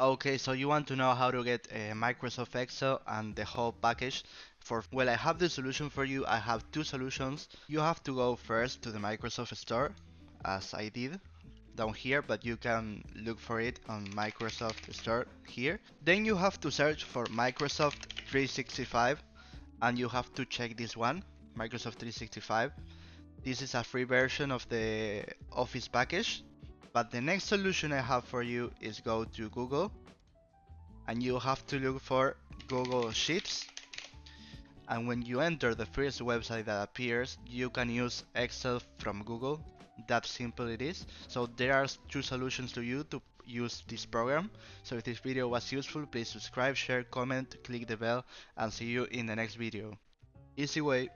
Okay, so you want to know how to get Microsoft Excel and the whole package. Well, I have the solution for you. I have two solutions. You have to go first to the Microsoft Store, as I did down here, but you can look for it on Microsoft Store here. Then you have to search for Microsoft 365, and you have to check this one, Microsoft 365. This is a free version of the Office package. But the next solution I have for you is go to Google, and you have to look for Google Sheets. And when you enter the first website that appears, you can use Excel from Google. That simple it is. So there are two solutions to you to use this program. So if this video was useful, please subscribe, share, comment, click the bell, and see you in the next video. Easy way.